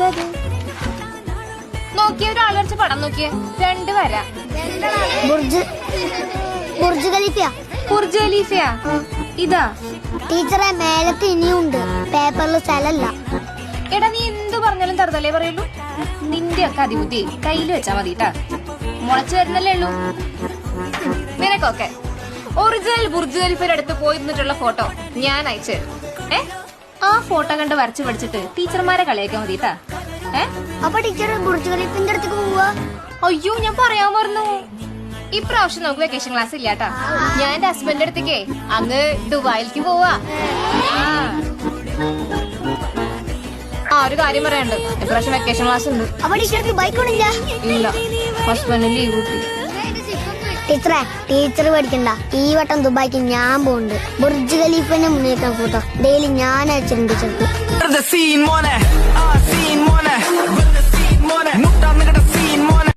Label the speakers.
Speaker 1: അത് നോക്കിയ ഒരാൾ വരച്ച പടം നോക്കിയേ, 2 വര.
Speaker 2: ബുർജ് ഖലീഫയാ.
Speaker 1: ബുർജ് ഖലീഫയാ? ഇതാ
Speaker 2: ടീച്ചറെ, മേലത്ത് ഇനിയുണ്ട്, പേപ്പറിൽ സ്ഥലല്ല.
Speaker 1: എടാ, നീ എന്ത് പറഞ്ഞാലും തറുതലേ പറയുള്ളൂ. നിന്റെ ഒക്കെ അതിബുദ്ധി കയ്യിൽ വെച്ചാ മതിട്ടാ, മുളച്ചു വരുന്നല്ലേ ഉള്ളൂ. നിനക്കൊക്കെ ഒറിജിനൽ ബുർജ് ഖലീഫയുടെ അടുത്ത് പോയിരുന്നിട്ടുള്ള ഫോട്ടോ ഞാൻ അയച്ചു. ആ ഫോട്ടോ കണ്ട് വരച്ചു പഠിച്ചിട്ട് ടീച്ചർമാരെ കളിയാക്കാൻ മതിട്ടാ.
Speaker 2: അപ്പൊ ടീച്ചർ ബുർജ് ഖലീഫിന്റെ അടുത്തേക്ക് പോവാ?
Speaker 1: അയ്യോ, ഞാൻ പറയാൻ പറഞ്ഞു. ഇപ്രാവശ്യം നമുക്ക് വെക്കേഷൻ ക്ലാസ് ഇല്ലാട്ടാ. ഞാൻ എന്റെ ഹസ്ബൻഡിന്റെ അടുത്തേക്ക് അങ്ങ് ദുബായിലേക്ക് പോവാ. ഒരു കാര്യം പറയാനുണ്ട്, ഇപ്രാവശ്യം വെക്കേഷൻ ക്ലാസ് ഉണ്ട്.
Speaker 2: അപ്പൊ ടീച്ചർക്ക് ബൈക്കോണില്ല?
Speaker 1: ഇല്ല, ഹസ്ബൻഡിന് ലീവ് കിട്ടി.
Speaker 2: ടീച്ചറെ, ടീച്ചർ പഠിക്കണ്ട, ഈ വട്ടം ദുബായിക്ക് ഞാൻ പോകുന്നുണ്ട്. ബുർജ് ഖലീഫിന്റെ മുന്നേക്കാൻ ഫോട്ടോ ഡെയിലി ഞാൻ അയച്ചിട്ടുണ്ട് ടീച്ചർക്ക്.